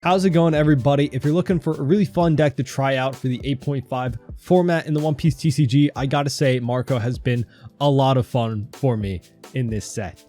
How's it going, everybody? If you're looking for a really fun deck to try out for the 8.5 format in the One Piece TCG, I gotta say Marco has been a lot of fun for me in this set.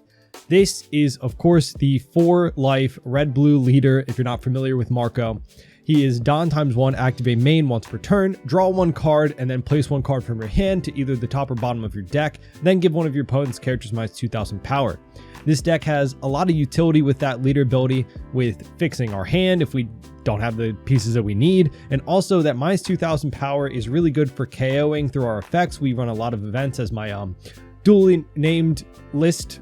This is, of course, the 4-life red-blue leader. If you're not familiar with Marco, he is Don ×1, activate main once per turn, draw 1 card, and then place 1 card from your hand to either the top or bottom of your deck, then give one of your opponent's characters minus 2,000 power. This deck has a lot of utility with that leader ability, with fixing our hand if we don't have the pieces that we need, and also that minus 2,000 power is really good for KOing through our effects. We run a lot of events as my dually named list,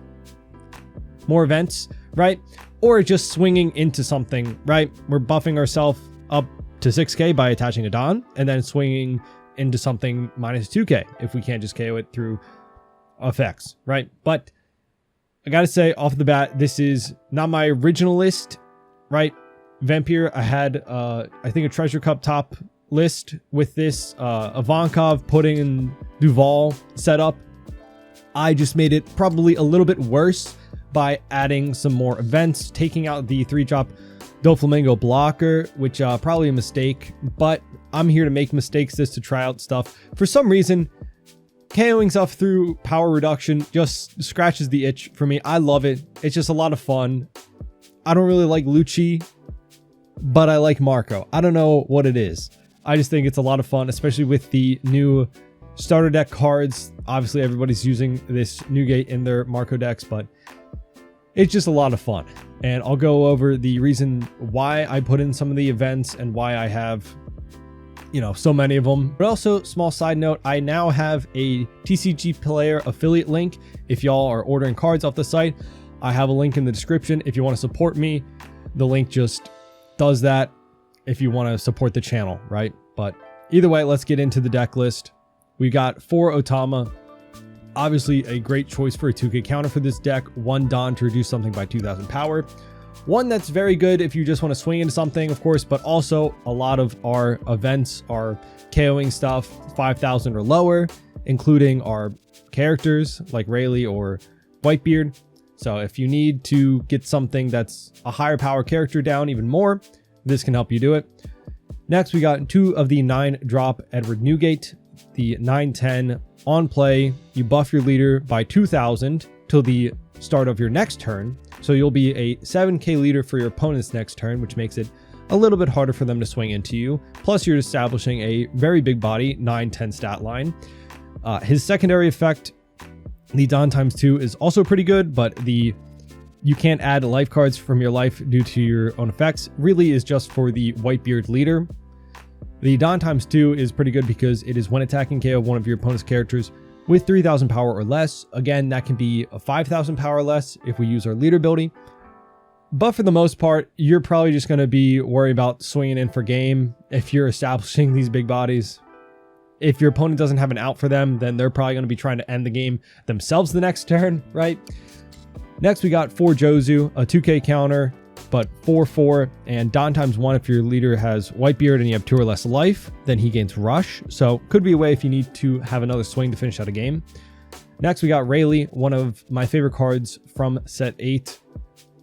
more events, right? Or just swinging into something, right? We're buffing ourselves up to 6k by attaching a Don, and then swinging into something minus 2k if we can't just KO it through effects, right? But I gotta say off the bat, this is not my original list, right? Vampire, I had, I think a Treasure Cup top list with this Ivankov, Pudding, and Duval setup. I just made it probably a little bit worse by adding some more events, taking out the 3-drop Doflamingo blocker, which probably a mistake, but I'm here to make mistakes, to try out stuff. For some reason, KOing stuff through power reduction just scratches the itch for me. I love it. It's just a lot of fun. I don't really like Lucci, but I like Marco. I don't know what it is. I just think it's a lot of fun, especially with the new starter deck cards. Obviously, everybody's using this Newgate in their Marco decks, but it's just a lot of fun. And I'll go over the reason why I put in some of the events and why I have, you know, so many of them. But also, small side note, I now have a TCG player affiliate link. If y'all are ordering cards off the site, I have a link in the description. If you want to support me, the link just does that if you want to support the channel, right? But either way, let's get into the deck list. We got 4 Otama. Obviously a great choice for a 2k counter for this deck. 1 Don to reduce something by 2,000 power. One that's very good if you just want to swing into something, of course, but also a lot of our events are KOing stuff 5,000 or lower, including our characters like Rayleigh or Whitebeard. So if you need to get something that's a higher power character down even more, this can help you do it. Next, we got 2 of the 9-drop Edward Newgate. The 9/10 on play, you buff your leader by 2,000 till the start of your next turn. So you'll be a 7k leader for your opponent's next turn, which makes it a little bit harder for them to swing into you. Plus, you're establishing a very big body 9/10 stat line. His secondary effect, the Don ×2, is also pretty good, but you can't add life cards from your life due to your own effects. Really is just for the Whitebeard leader. The Don ×2 is pretty good because it is when attacking KO one of your opponent's characters with 3,000 power or less. Again, that can be a 5,000 power or less if we use our leader ability. But for the most part, you're probably just going to be worried about swinging in for game if you're establishing these big bodies. If your opponent doesn't have an out for them, then they're probably going to be trying to end the game themselves the next turn, right? Next, we got 4 Jozu, a 2k counter, but 4/4, and Don ×1 if your leader has Whitebeard and you have 2 or less life, then he gains Rush. So could be a way if you need to have another swing to finish out a game. Next, we got Rayleigh, one of my favorite cards from set 8,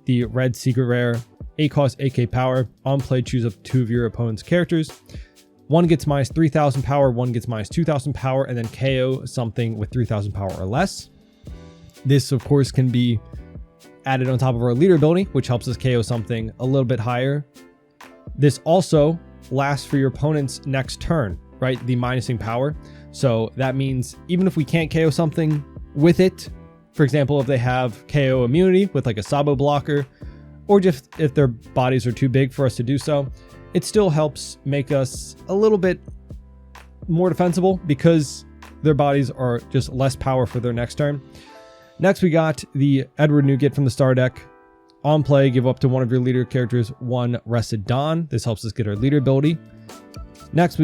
the red secret rare, 8 cost, 8k power. On play, choose up 2 of your opponent's characters. 1 gets minus 3,000 power, 1 gets minus 2,000 power, and then KO something with 3,000 power or less. This, of course, can be added on top of our leader ability, which helps us KO something a little bit higher. This also lasts for your opponent's next turn, right? The minusing power. So that means even if we can't KO something with it, for example, if they have KO immunity with like a Sabo blocker, or just if their bodies are too big for us to do so, it still helps make us a little bit more defensible because their bodies are just less power for their next turn. Next, we got the Edward Newgate from the star deck. On play, give up to one of your leader characters 1 rested Don. This helps us get our leader ability. Next,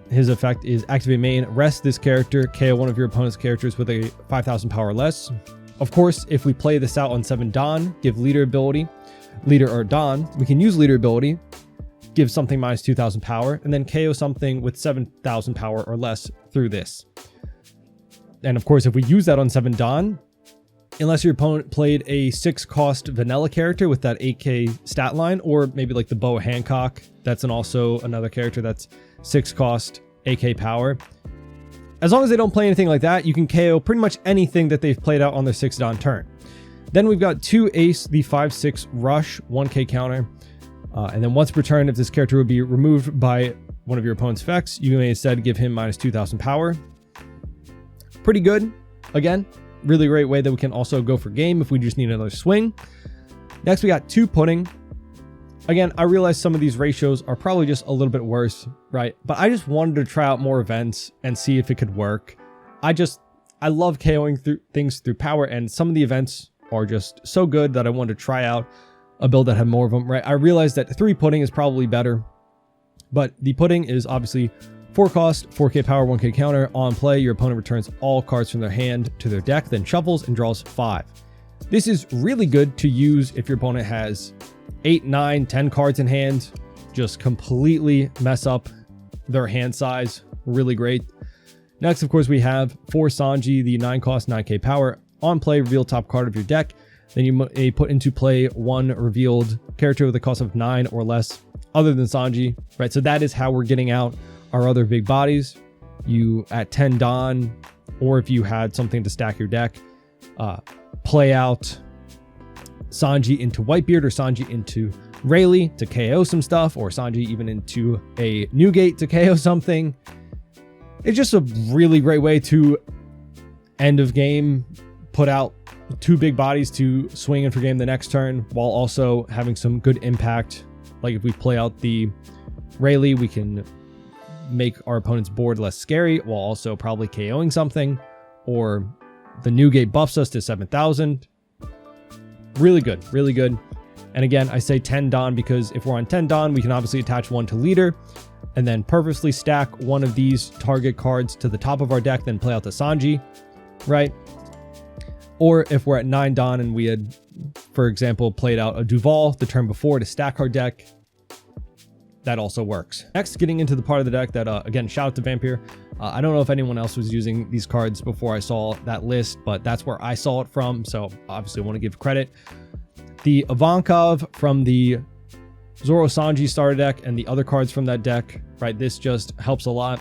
his effect is activate main, rest this character, KO one of your opponent's characters with a 5,000 power or less. Of course, if we play this out on 7 Don, give leader ability, leader or Don, we can use leader ability, give something minus 2,000 power, and then KO something with 7,000 power or less through this. And of course, if we use that on 7 Don, unless your opponent played a 6-cost vanilla character with that 8k stat line, or maybe like the Boa Hancock. That's also another character that's 6-cost 8k power. As long as they don't play anything like that, you can KO pretty much anything that they've played out on their 6-Don turn. Then we've got 2 Ace, the 5/6 Rush, 1k counter. And then once per turn, if this character would be removed by one of your opponent's effects, you may instead give him minus 2,000 power. Pretty good. Again, really great way that we can also go for game if we just need another swing. Next, we got 2 Pudding. Again, I realize some of these ratios are probably just a little bit worse, right? But I just wanted to try out more events and see if it could work. I love KOing through things through power, and some of the events are just so good that I wanted to try out a build that had more of them, right? I realized that 3 Pudding is probably better, but the Pudding is obviously 4 cost, 4k power, 1k counter. On play, your opponent returns all cards from their hand to their deck, then shuffles and draws 5. This is really good to use if your opponent has 8, 9, 10 cards in hand. Just completely mess up their hand size. Really great. Next, of course, we have 4 Sanji, the 9 cost, 9k power. On play, reveal top card of your deck. Then you may put into play 1 revealed character with a cost of 9 or less other than Sanji, right? So that is how we're getting out our other big bodies. You at 10 Don, or if you had something to stack your deck, play out Sanji into Whitebeard or Sanji into Rayleigh to KO some stuff, or Sanji even into a Newgate to KO something. It's just a really great way to end of game put out 2 big bodies to swing in for game the next turn, while also having some good impact. Like if we play out the Rayleigh, we can make our opponent's board less scary while also probably KOing something, or the Newgate buffs us to 7,000. Really good, really good. And again, I say 10 Don because if we're on 10 Don, we can obviously attach 1 to leader and then purposely stack one of these target cards to the top of our deck, then play out the Sanji, right? Or if we're at 9 Don and we had, for example, played out a Duval the turn before to stack our deck, that also works. Next, getting into the part of the deck that, again, shout out to Vampire. I don't know if anyone else was using these cards before I saw that list, but that's where I saw it from, so obviously I want to give credit. The Ivankov from the Zoro Sanji starter deck and the other cards from that deck, right? This just helps a lot.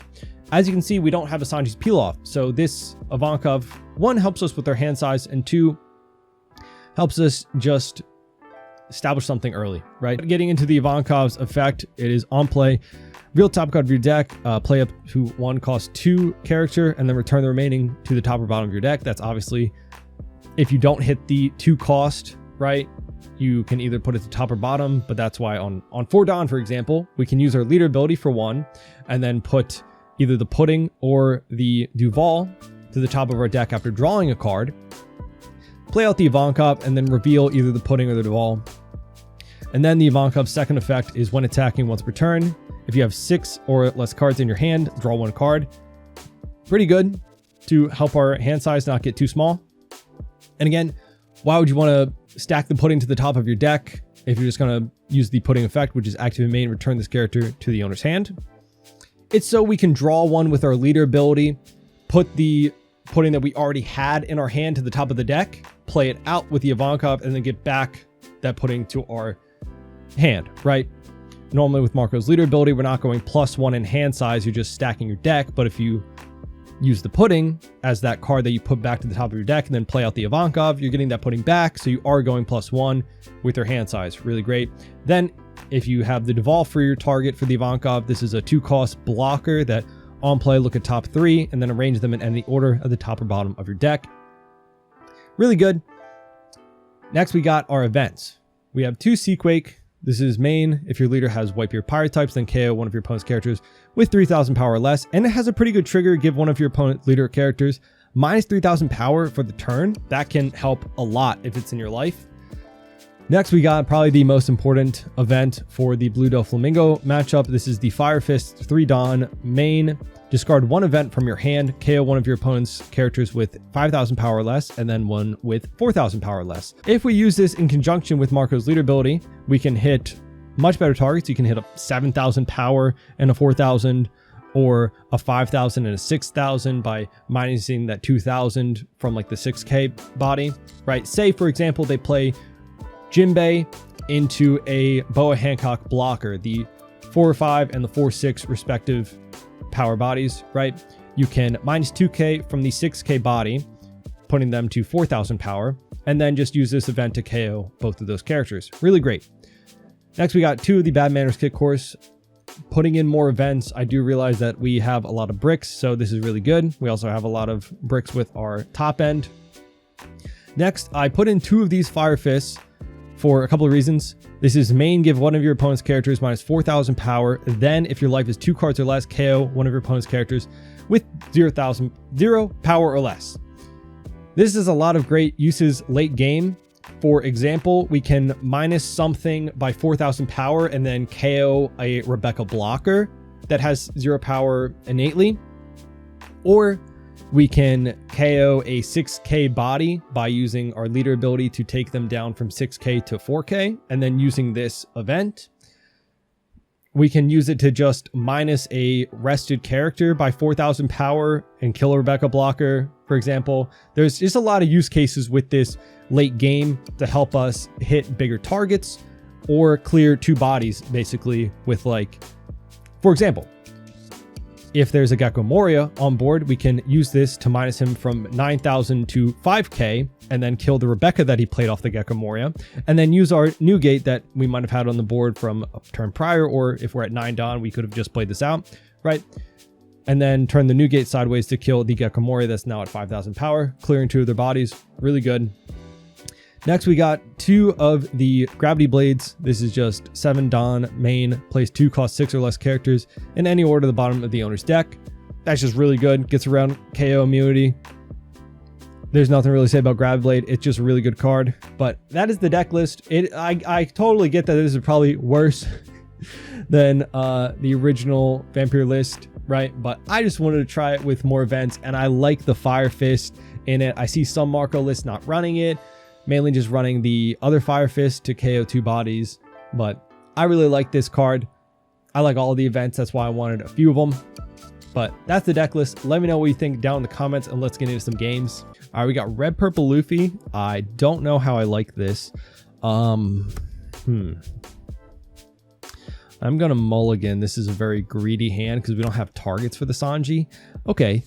As you can see, we don't have a Sanji's peel off, so this Ivankov, 1, helps us with our hand size, and 2, helps us just establish something early, right? Getting into the Ivankov's effect, it is on play, real top card of your deck, play up to 1 cost 2 character, and then return the remaining to the top or bottom of your deck. That's obviously, if you don't hit the 2 cost, right, you can either put it to top or bottom, but that's why on 4 Don, for example, we can use our leader ability for 1, and then put either the Pudding or the Duval to the top of our deck after drawing a card, play out the Ivankov, and then reveal either the Pudding or the Duval. And then the Ivankov's second effect is when attacking once per turn. If you have 6 or less cards in your hand, draw 1 card. Pretty good to help our hand size not get too small. And again, why would you want to stack the Pudding to the top of your deck if you're just going to use the Pudding effect, which is activate main, return this character to the owner's hand? It's so we can draw 1 with our leader ability, put the Pudding that we already had in our hand to the top of the deck, play it out with the Ivankov, and then get back that Pudding to our hand, right? Normally with Marco's leader ability, we're not going +1 in hand size, you're just stacking your deck. But if you use the Pudding as that card that you put back to the top of your deck and then play out the Ivankov, you're getting that Pudding back, so you are going +1 with your hand size. Really great. Then if you have the Duval for your target for the Ivankov, this is a 2-cost blocker that on play, look at top 3 and then arrange them in any order at the top or bottom of your deck. Really good. Next, we got our events. We have 2 Seaquake. This is main. If your leader has Whitebeard Pirate types, then KO one of your opponent's characters with 3,000 power or less. And it has a pretty good trigger. Give one of your opponent's leader characters minus 3,000 power for the turn. That can help a lot if it's in your life. Next, we got probably the most important event for the Blue Doflamingo matchup. This is the Fire Fist 3 Dawn main. Discard 1 event from your hand, KO one of your opponent's characters with 5,000 power or less, and then 1 with 4,000 power or less. If we use this in conjunction with Marco's leader ability, we can hit much better targets. You can hit up 7,000 power and a 4,000, or a 5,000 and a 6,000 by minusing that 2,000 from like the 6K body, right? Say, for example, they play Jinbei into a Boa Hancock blocker, the 4/5 and the 4/6 respective power bodies, right? You can minus 2K from the 6K body, putting them to 4,000 power, and then just use this event to KO both of those characters. Really great. Next, we got 2 of the Bad Manners kit course. Putting in more events, I do realize that we have a lot of bricks, so this is really good. We also have a lot of bricks with our top end. Next, I put in 2 of these Fire Fists for a couple of reasons. This is main, give one of your opponent's characters minus 4,000 power. Then, if your life is 2 cards or less, KO one of your opponent's characters with 0 power or less. This is a lot of great uses late game. For example, we can minus something by 4,000 power and then KO a Rebecca blocker that has 0 power innately. Or we can KO a 6K body by using our leader ability to take them down from 6K to 4K, and then using this event. We can use it to just minus a rested character by 4,000 power and kill a Rebecca blocker, for example. There's just a lot of use cases with this late game to help us hit bigger targets or clear 2 bodies, basically, with like, for example, if there's a Gecko Moria on board, we can use this to minus him from 9,000 to 5K and then kill the Rebecca that he played off the Gecko Moria, and then use our new gate that we might have had on the board from a turn prior, or if we're at 9 Dawn, we could have just played this out, right? And then turn the new gate sideways to kill the Gecko Moria that's now at 5,000 power, clearing 2 of their bodies. Really good. Next, we got 2 of the Gravity Blades. This is just 7 Dawn main, plays 2 cost 6 or less characters in any order at the bottom of the owner's deck. That's just really good. Gets around KO immunity. There's nothing really to say about Gravity Blade. It's just a really good card. But that is the deck list. I totally get that this is probably worse than the original Vampire list, right? But I just wanted to try it with more events, and I like the Fire Fist in it. I see some Marco lists not running it, mainly just running the other Fire Fist to KO 2 bodies, but I really like this card. I like all of the events, that's why I wanted a few of them. But that's the deck list. Let me know what you think down in the comments, and let's get into some games. All right, we got Red Purple Luffy. I don't know how I like this. I'm gonna mulligan. This is a very greedy hand because we don't have targets for the Sanji. Okay.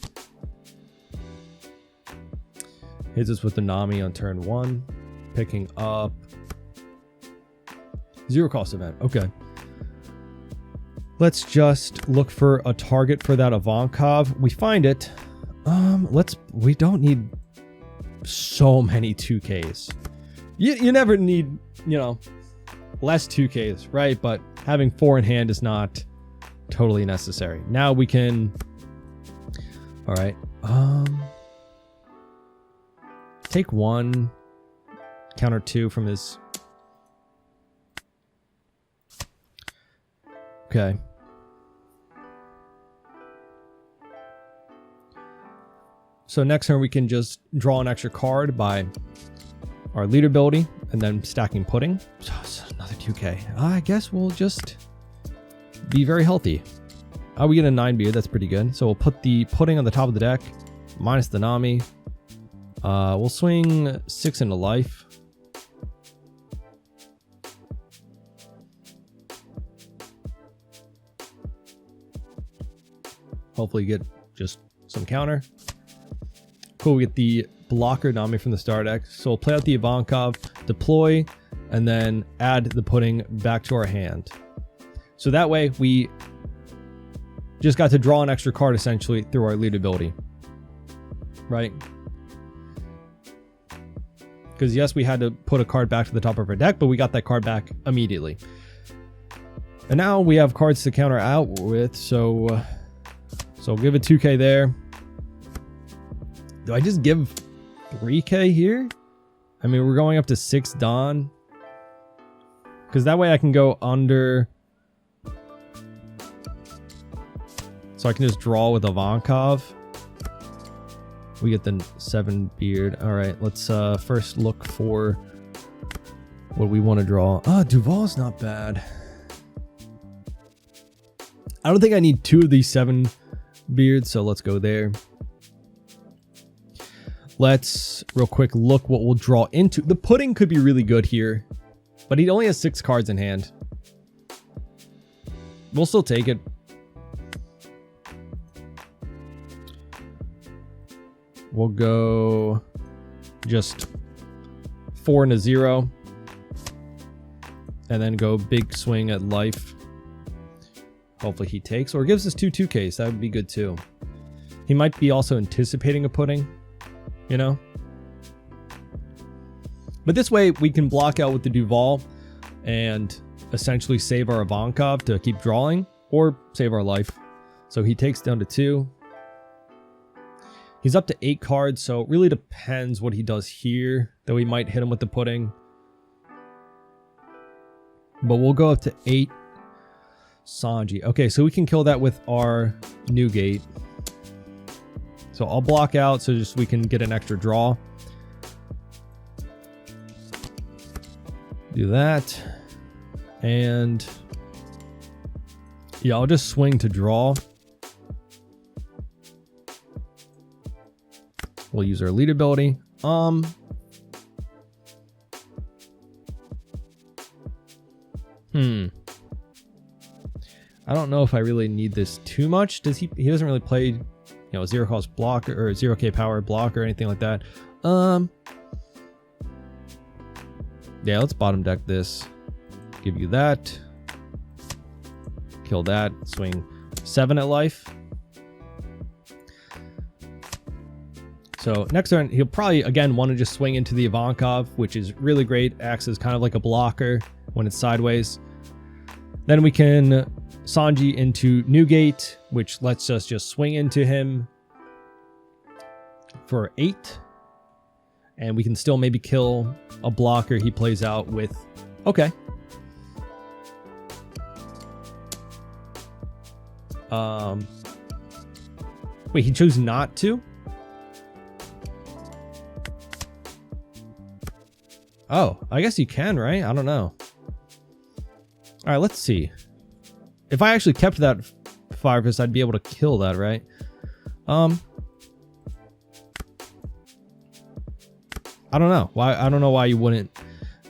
Hits us with the Nami on turn 1. Picking up 0 cost event. Okay. Let's just look for a target for that Ivankov. We find it. We don't need so many 2Ks. You never need, less 2Ks, right? But having 4 in hand is not totally necessary. Now we can, all right. Take 1, counter 2 from his. Okay. So next turn we can just draw an extra card by our leader ability and then stacking pudding. So another 2K. I guess we'll just be very healthy. Oh, we get a 9 beard. That's pretty good. So we'll put the pudding on the top of the deck, minus the Nami. We'll swing 6 into life. Hopefully get just some counter. Cool, we get the blocker Nami from the star deck. So we'll play out the Ivankov, deploy, and then add the pudding back to our hand. So that way we just got to draw an extra card essentially through our lead ability. Right? Because yes, we had to put a card back to the top of our deck, but we got that card back immediately. And now we have cards to counter out with, so give it 2K there. Do I just give 3K here? I mean, we're going up to 6 Dawn. Because that way I can go under. So I can just draw with Ivankov. We get the 7 beard. All right, let's first look for what we want to draw. Ah, Duval's not bad. I don't think I need 2 of these 7 beard, so let's go there. Let's real quick look what we'll draw into. The pudding could be really good here, but he only has 6 cards in hand. We'll still take it. We'll go just 4 and a 0. And then go big swing at life. Hopefully he takes or gives us 2 2Ks. That would be good too. He might be also anticipating a pudding, you know? But this way we can block out with the Duval and essentially save our Ivankov to keep drawing or save our life. So he takes down to 2. He's up to 8 cards, so it really depends what he does here, that we might hit him with the pudding. But we'll go up to 8. Sanji. Okay, so we can kill that with our Newgate. So I'll block out so just we can get an extra draw. Do that. And yeah, I'll just swing to draw. We'll use our lead ability. I don't know if I really need this too much. Does he doesn't really play, you know, 0 cost blocker or 0k power block or anything like that. Yeah, let's bottom deck this. Give you that. Kill that. Swing 7 at life. So next turn, he'll probably, again, want to just swing into the Ivankov, which is really great. Acts as kind of like a blocker when it's sideways. Then we can Sanji into Newgate, which lets us just swing into him for 8. And we can still maybe kill a blocker he plays out with. Okay. Wait, he chose not to? Oh, I guess you can, right? I don't know. All right, let's see. If I actually kept that Fire Fist, I'd be able to kill that, right? I don't know. I don't know why you wouldn't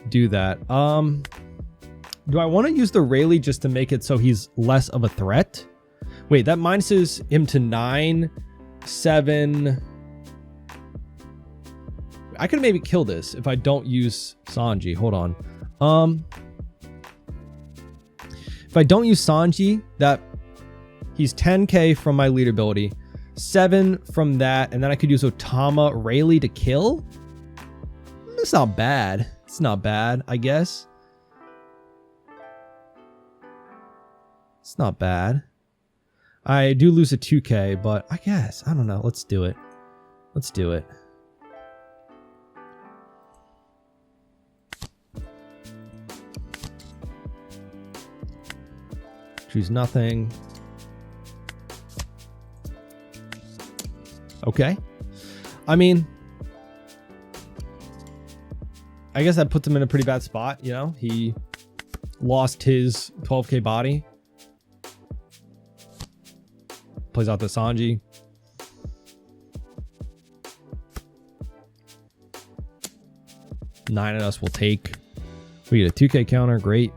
do that. Do I want to use the Rayleigh just to make it so he's less of a threat? Wait, that minuses him to 9, 7. I could maybe kill this if I don't use Sanji. Hold on. If I don't use Sanji, that he's 10k from my lead ability, 7 from that, and then I could use Otama Rayleigh to kill. It's not bad. It's not bad, I guess. It's not bad. I do lose a 2k, but I guess, I don't know. Let's do it. Let's do it. Choose nothing. Okay. I mean, I guess that puts him in a pretty bad spot, you know? He lost his 12k body. Plays out the Sanji. Nine of us will take. We get a 2k counter. Great.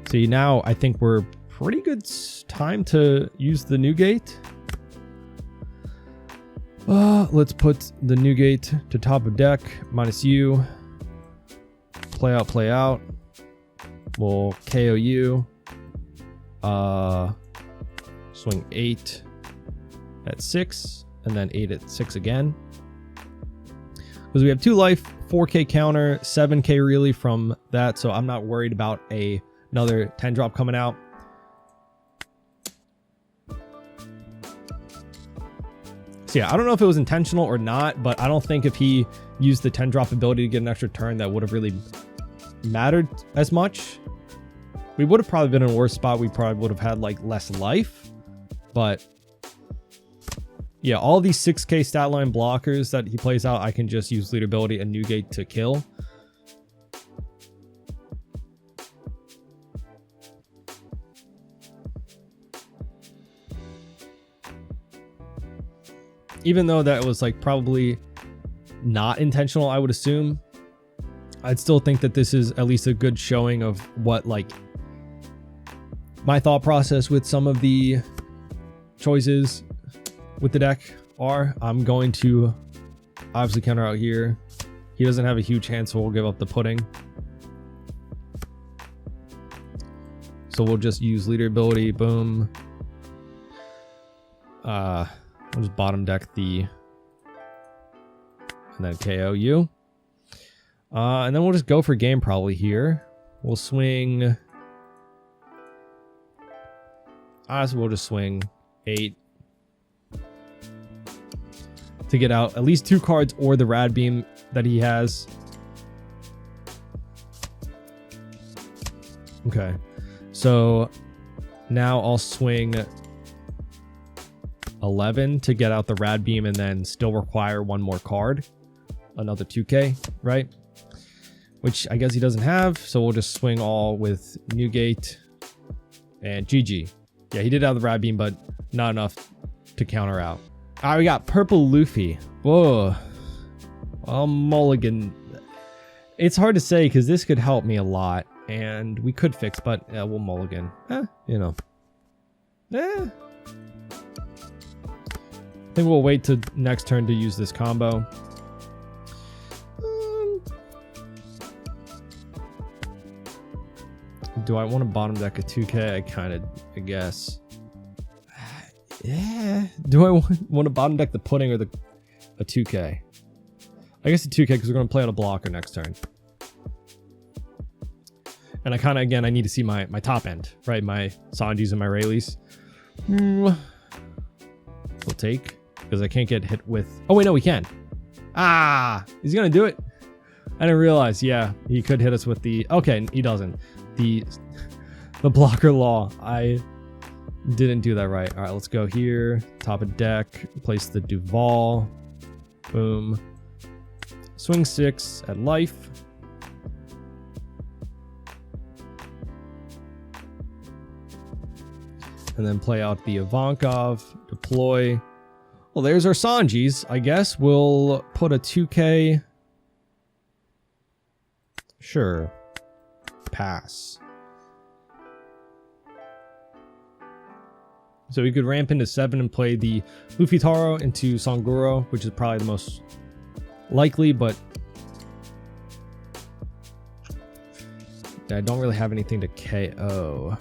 See, now I think we're pretty good time to use the Newgate. Let's put the Newgate to top of deck. Minus you. Play out, play out. We'll KO you. Swing 8 at 6. And then 8 at 6 again. Because we have 2 life, 4k counter, 7k really from that. So I'm not worried about another 10 drop coming out. So yeah, I don't know if it was intentional or not, but I don't think if he used the 10 drop ability to get an extra turn, that would have really mattered as much. We would have probably been in a worse spot. We probably would have had like less life, but yeah, all these 6k stat line blockers that he plays out, I can just use lead ability and Newgate to kill. Even though that was like probably not intentional, I would assume, I'd still think that this is at least a good showing of what like my thought process with some of the choices with the deck are. I'm going to obviously counter out here. He doesn't have a huge hand, so we'll give up the pudding. So we'll just use leader ability. Boom. We'll just bottom deck the, and then KO you. And then we'll just go for game probably here. We'll swing. So we'll just swing 8 to get out at least 2 cards or the Rad Beam that he has. Okay, so now I'll swing 11 to get out the Rad Beam and then still require 1 more card, another 2k, right? Which I guess he doesn't have, so we'll just swing all with Newgate and GG. Yeah, he did have the Rad Beam, but not enough to counter out. All right, we got purple Luffy. Whoa. Mulligan. It's hard to say because this could help me a lot, and we could fix, but we'll mulligan. You know. I think we'll wait to next turn to use this combo. Do I want to bottom deck a 2k? I guess. Yeah. Do I want to bottom deck the pudding or a 2k? I guess a 2k because we're going to play out a blocker next turn. And I kind of, again, I need to see my top end, right? My Sanjis and my Rayleighs. We'll take, because I can't get hit with... Oh, wait, no, we can. He's going to do it. I didn't realize. Yeah, he could hit us with the... Okay, he doesn't. The blocker law. I didn't do that right. All right, let's go here. Top of deck. Place the Duval. Boom. Swing 6 at life. And then play out the Ivankov. Deploy. Well, there's our Sanjis. I guess we'll put a 2k. Sure. Pass. So we could ramp into 7 and play the Luffy Taro into Sanguro, which is probably the most likely, but I don't really have anything to KO.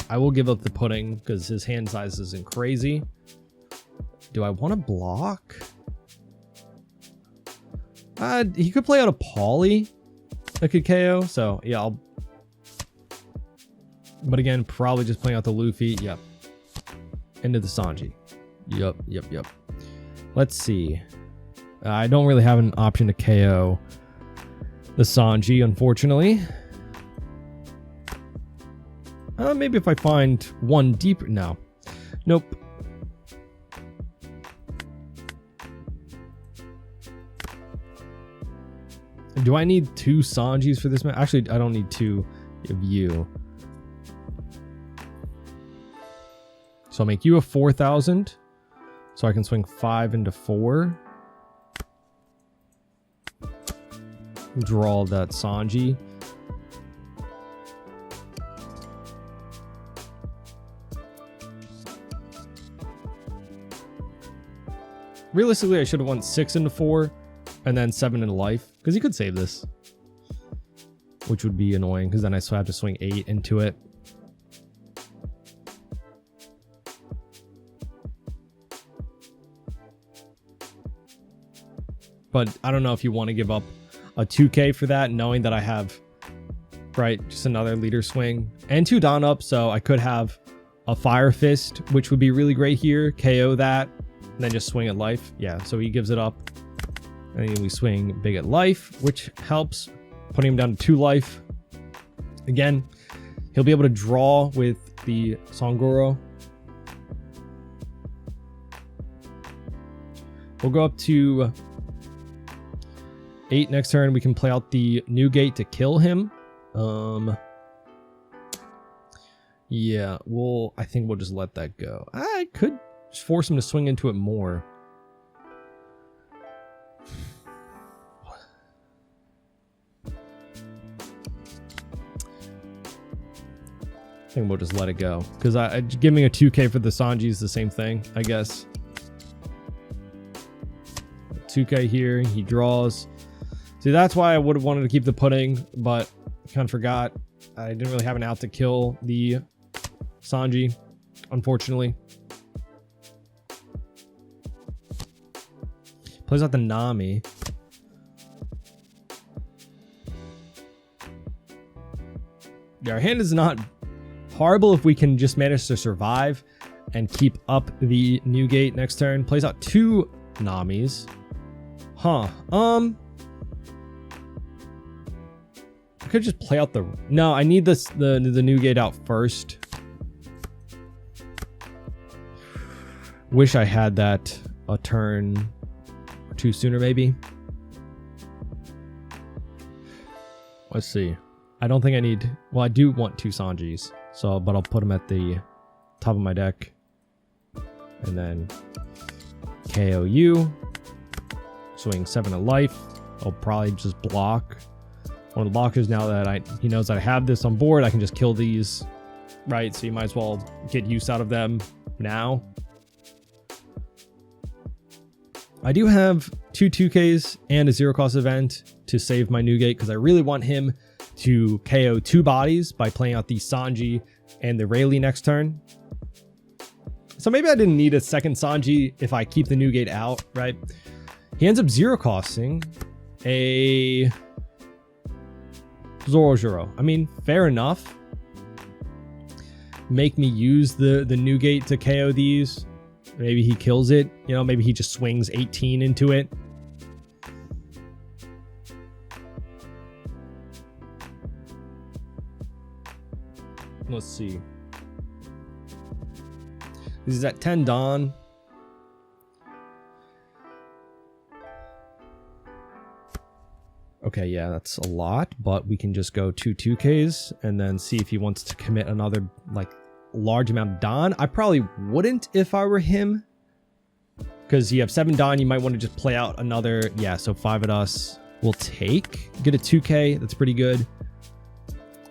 I will give up the pudding because his hand size isn't crazy. Do I want to block? He could play out a Poly that could KO, so yeah, I'll... But again, probably just playing out the Luffy. Yep. Into the Sanji. Yep. Let's see. I don't really have an option to KO the Sanji, unfortunately. Maybe if I find one deeper... No. Nope. Do I need 2 Sanjis for this match? Actually, I don't need 2 of you. So I'll make you a 4,000. So I can swing 5 into 4. Draw that Sanji. Realistically, I should have won 6 into 4 and then 7 into life, because he could save this, which would be annoying because then I still have to swing 8 into it. But I don't know if you want to give up a 2k for that, knowing that I have, right, just another leader swing and 2 Dawn up, so I could have a Fire Fist, which would be really great here, KO that, and then just swing at life. Yeah, so he gives it up. And then we swing big at life, which helps, putting him down to 2 life. Again, he'll be able to draw with the Sanguro. We'll go up to 8 next turn. We can play out the Newgate to kill him. Yeah, well, I think we'll just let that go. I could just force him to swing into it more. I think we'll just let it go. Because giving a 2K for the Sanji is the same thing, I guess. 2K here, he draws. See, that's why I would have wanted to keep the pudding, but I kind of forgot. I didn't really have an out to kill the Sanji, unfortunately. Plays out the Nami. Yeah, our hand is not horrible if we can just manage to survive and keep up the new gate next turn. Plays out 2 Namis. Huh. I could just play out the... No, I need this the new gate out first. Wish I had that a turn or 2 sooner, maybe. Let's see. I don't think I need... Well, I do want 2 Sanjis. So, but I'll put them at the top of my deck. And then KO you. Swing 7 of life. I'll probably just block one of the blockers now that he knows that I have this on board. I can just kill these, right? So you might as well get use out of them now. I do have 2 2Ks and a 0 cost event to save my new gate because I really want him to KO 2 bodies by playing out the Sanji and the Rayleigh next turn. So maybe I didn't need a second Sanji if I keep the new gate out, right? He ends up 0 costing a Zoro. I mean, fair enough. Make me use the new gate to KO these. Maybe he kills it. You know, maybe he just swings 18 into it. Let's see. This is at 10 Dawn. Okay, yeah, that's a lot, but we can just go 2 2Ks and then see if he wants to commit another, like, large amount of Dawn. I probably wouldn't if I were him. Because you have 7 Dawn, you might want to just play out another... Yeah, so 5 at us will take. Get a 2K, that's pretty good.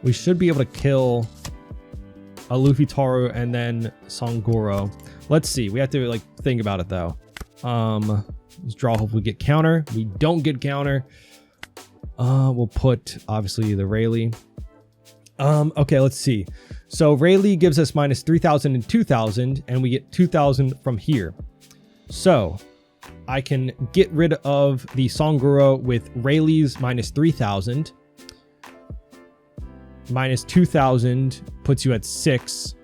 We should be able to kill a Luffy Taru and then Songoro. Let's see, we have to, like, think about it, though. Let's draw, hopefully get counter. We don't get counter. We'll put, obviously, the Rayleigh. Okay, let's see. So Rayleigh gives us minus 3,000 and 2,000, and we get 2,000 from here. So I can get rid of the Songoro with Rayleigh's minus 3,000. Minus 2,000 puts you at 6.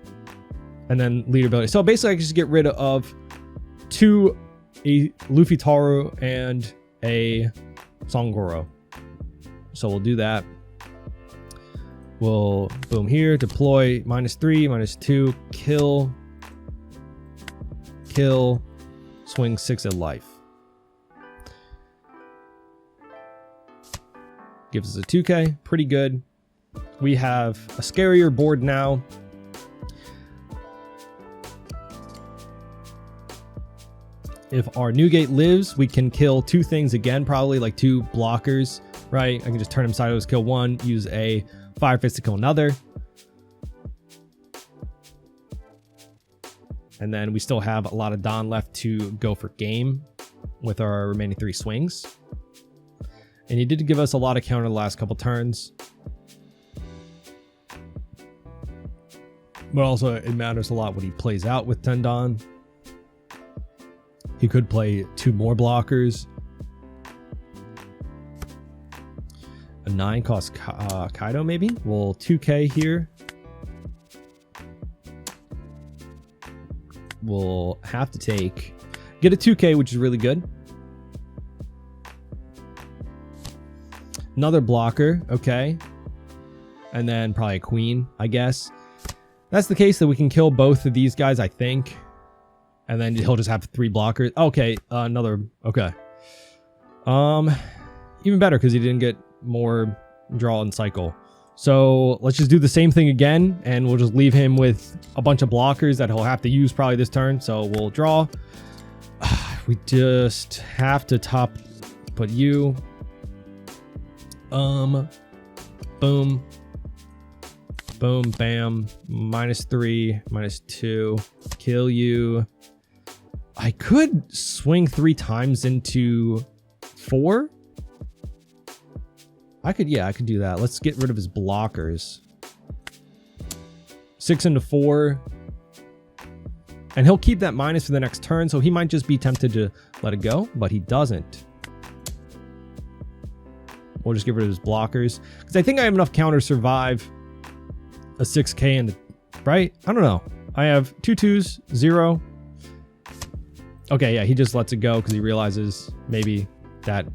And then leader ability. So basically I can just get rid of 2 a Luffy Taru and a Songoro. So we'll do that. We'll boom here, deploy minus 3, minus 2, kill, swing 6 at life. Gives us a 2K, pretty good. We have a scarier board now. If our new gate lives, we can kill 2 things again, probably like 2 blockers, right? I can just turn him sideways, kill 1, use a Fire Fist to kill another. And then we still have a lot of Dawn left to go for game with our remaining 3 swings. And he did give us a lot of counter the last couple turns. But also it matters a lot what he plays out with 10 Dawn. He could play 2 more blockers. A 9 cost Kaido, maybe? We'll 2K here. We'll have to get a 2K, which is really good. Another blocker, okay. And then probably a queen, I guess. That's the case that we can kill both of these guys, I think. And then he'll just have 3 blockers. Okay, another, okay. Even better, because he didn't get more draw and cycle. So let's just do the same thing again, and we'll just leave him with a bunch of blockers that he'll have to use probably this turn. So we'll draw. We just have to put you. Boom. Boom, bam. -3, -2. Kill you. I could swing 3 times into 4. I could do that. Let's get rid of his blockers. 6 into 4. And he'll keep that minus for the next turn, so he might just be tempted to let it go, but he doesn't. We'll just get rid of his blockers. Because I think I have enough counter to survive a 6k and right? I don't know. I have 2 2s, 0. Okay, yeah, he just lets it go because he realizes maybe that,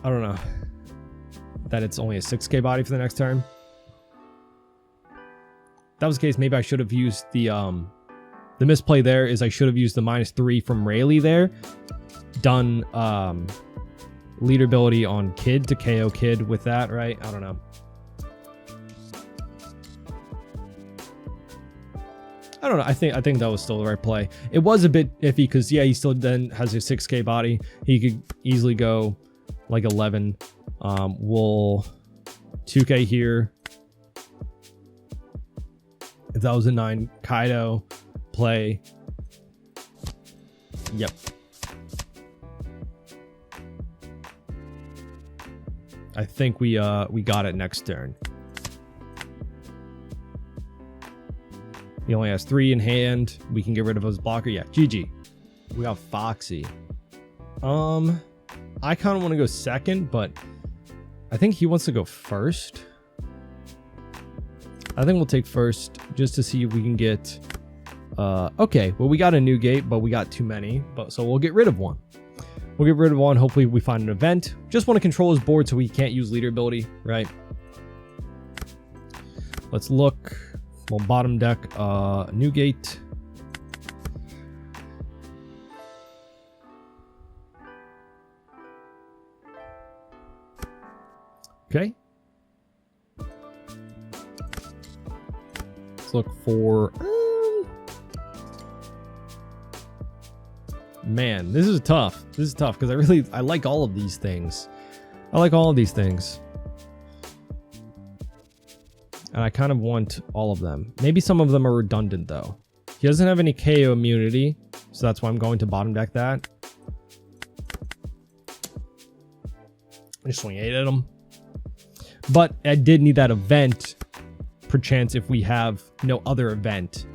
I don't know, that it's only a 6k body for the next turn. If that was the case, maybe I should have used the misplay there is I should have used the -3 from Rayleigh there. Done leader ability on Kid to KO Kid with that, right? I don't know. I think that was still the right play. It was a bit iffy because yeah, he still then has a 6k body. He could easily go like 11. We'll 2k here. If that was a 9 Kaido play. Yep. I think we got it next turn. He only has 3 in hand. We can get rid of his blocker. Yeah, GG. We got Foxy. I kind of want to go second, but I think he wants to go first. I think we'll take first just to see if we can get... okay, well, we got a new gate, but we got too many. So we'll get rid of one. We'll get rid of one. Hopefully we find an event. Just want to control his board so he can't use leader ability, right? Let's look. Well, bottom deck, new gate. Okay. Let's look for... Man, this is tough. This is tough because I like all of these things. I like all of these things. And I kind of want all of them. Maybe some of them are redundant though. He doesn't have any KO immunity, so that's why I'm going to bottom deck that. Just swing 8 at him. But I did need that event, perchance if we have no other event.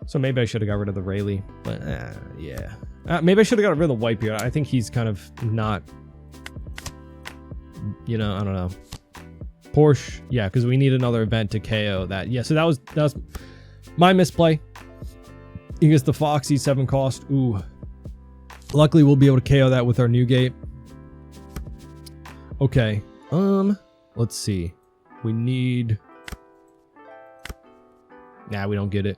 So maybe I should have got rid of the Rayleigh, but yeah. Maybe I should have got rid of the Wipe here. I think he's kind of not, you know, I don't know. Porsche, yeah, because we need another event to KO that. Yeah, so that was my misplay. He gets the Foxy 7 cost. Ooh. Luckily, we'll be able to KO that with our new gate. Okay. Let's see. We need... Nah, we don't get it.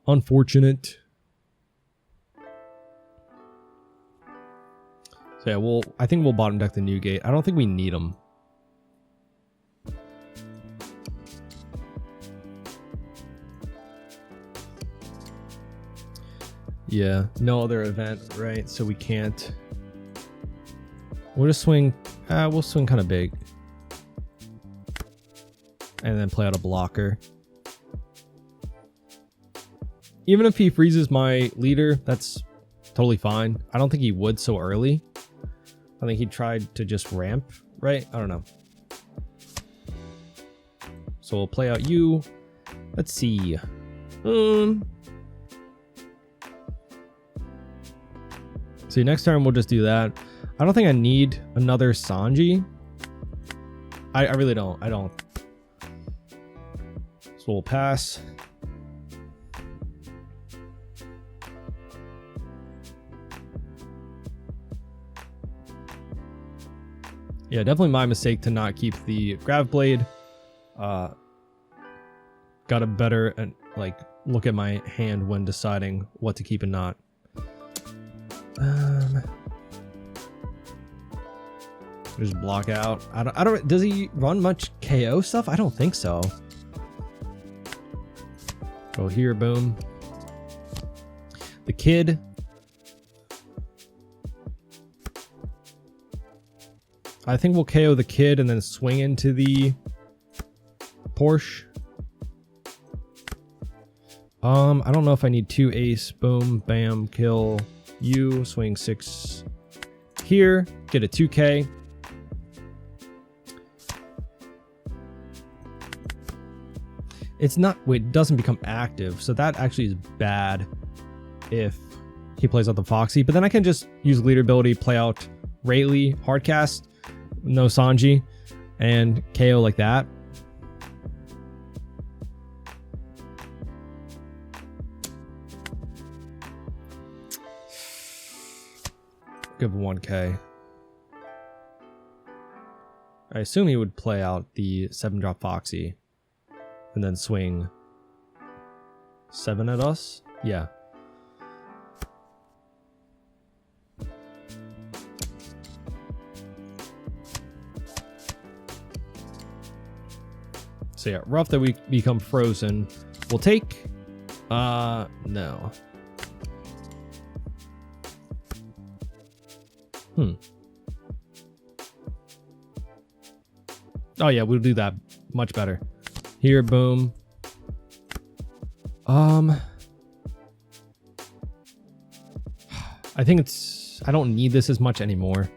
Unfortunate. So yeah, I think we'll bottom deck the new gate. I don't think we need them. Yeah, no other event, right? So we can't. We'll just swing. We'll swing kind of big, and then play out a blocker. Even if he freezes my leader, that's totally fine. I don't think he would so early. I think he tried to just ramp, right? I don't know. So we'll play out you. Let's see. See, next turn we'll just do that. I don't think I need another Sanji. I really don't. I don't. So we'll pass. Yeah, definitely my mistake to not keep the Grav Blade. Got to better and like look at my hand when deciding what to keep and not. Just block out. I don't. Does he run much KO stuff? I don't think so. Go here, boom. The kid. I think we'll KO the kid and then swing into the Porsche. I don't know if I need 2 ace. Boom, bam, kill you. Swing 6 here. Get a 2K. It's not. Wait, it doesn't become active, so that actually is bad if he plays out the Foxy. But then I can just use leader ability, play out Rayleigh, hardcast, no Sanji, and KO like that. Give 1K. I assume he would play out the 7-drop Foxy and then swing 7 at us. Yeah. So yeah, rough that we become frozen. We'll take no. Oh yeah, we'll do that much better. Here, boom. I think it's, I don't need this as much anymore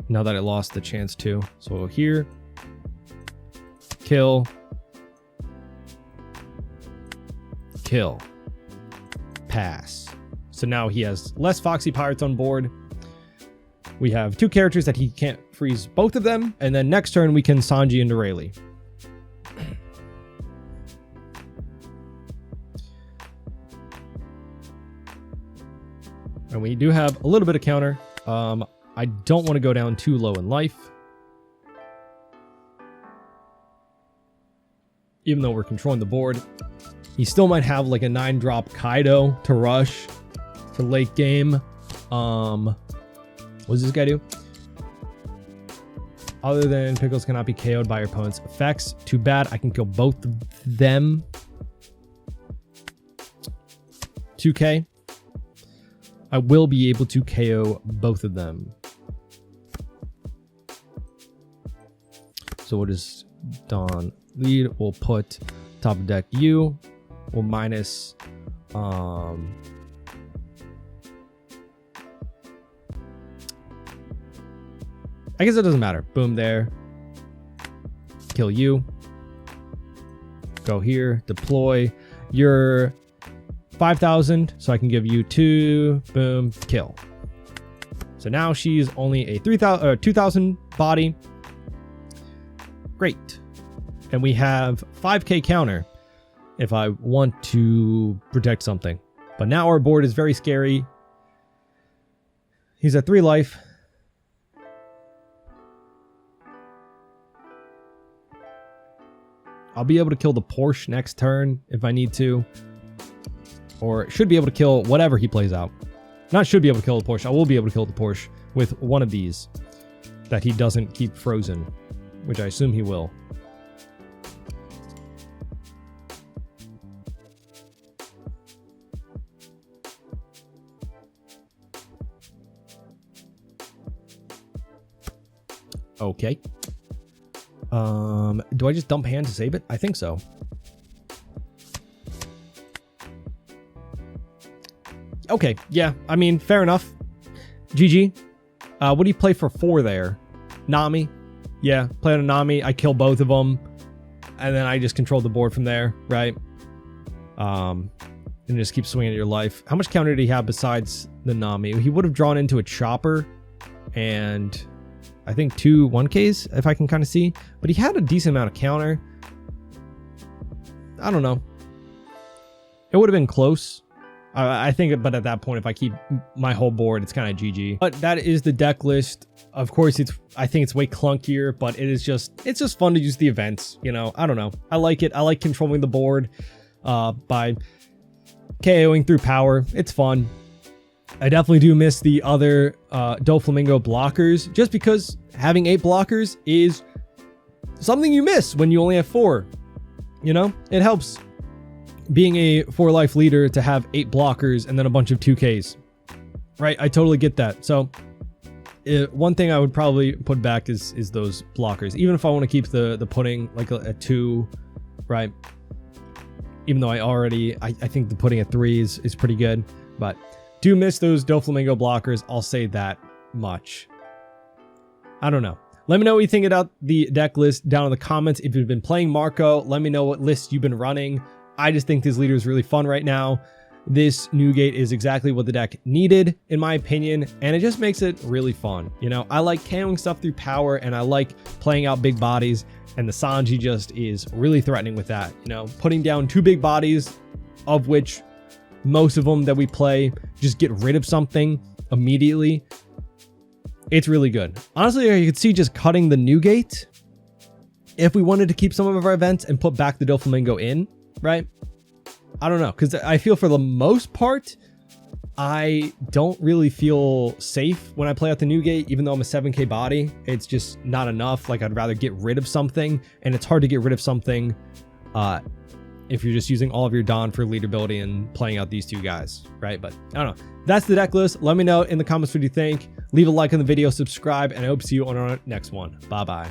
now that I lost the chance to. So here, kill, kill, pass. So now he has less Foxy Pirates on board. We have 2 characters that he can't freeze both of them. And then next turn we can Sanji into Rayleigh. And we do have a little bit of counter. I don't want to go down too low in life. Even though we're controlling the board. He still might have like a 9-drop Kaido to rush for late game. What does this guy do? Other than Pickles cannot be KO'd by your opponent's effects. Too bad. I can kill both of them. 2K. I will be able to KO both of them. So what is Don lead? We'll put top of deck you. We'll minus I guess it doesn't matter. Boom there. Kill you. Go here. Deploy. You're 5,000, so I can give you 2. Boom. Kill. So now she's only a 2,000 body. Great. And we have 5K counter if I want to protect something. But now our board is very scary. He's at 3 life. I'll be able to kill the Porsche next turn if I need to. Or should be able to kill whatever he plays out. Not should be able to kill the Porsche. I will be able to kill the Porsche with one of these that he doesn't keep frozen, which I assume he will. Okay. Do I just dump hand to save it? I think so. Okay, yeah, I mean, fair enough. GG. What do you play for 4 there? Nami? Yeah, play on a Nami. I kill both of them. And then I just control the board from there, right? And just keep swinging at your life. How much counter did he have besides the Nami? He would have drawn into a chopper and I think 2 1Ks, if I can kind of see. But he had a decent amount of counter. I don't know. It would have been close. I think, but at that point, if I keep my whole board, it's kind of GG. But that is the deck list. Of course, I think it's way clunkier, but it's just fun to use the events. You know, I don't know. I like it. I like controlling the board by KOing through power. It's fun. I definitely do miss the other Doflamingo blockers, just because having 8 blockers is something you miss when you only have 4. You know, it helps being a 4-life leader to have 8 blockers and then a bunch of 2Ks, right? I totally get that. So one thing I would probably put back is those blockers, even if I want to keep the pudding like a 2, right? Even though I think the pudding at 3 is pretty good, but do miss those Doflamingo blockers. I'll say that much. I don't know. Let me know what you think about the deck list down in the comments. If you've been playing Marco, let me know what list you've been running. I just think this leader is really fun right now. This new gate is exactly what the deck needed, in my opinion, and it just makes it really fun. You know, I like KOing stuff through power, and I like playing out big bodies, and the Sanji just is really threatening with that. You know, putting down 2 big bodies, of which most of them that we play just get rid of something immediately. It's really good. Honestly, you could see just cutting the new gate if we wanted to keep some of our events and put back the Doflamingo in, right? I don't know, because I feel for the most part, I don't really feel safe when I play out the new gate, even though I'm a 7K body. It's just not enough. Like, I'd rather get rid of something, and it's hard to get rid of something if you're just using all of your Dawn for leadability and playing out these 2 guys, right? But I don't know. That's the deck list. Let me know in the comments what you think. Leave a like on the video, subscribe, and I hope to see you on our next one. Bye-bye.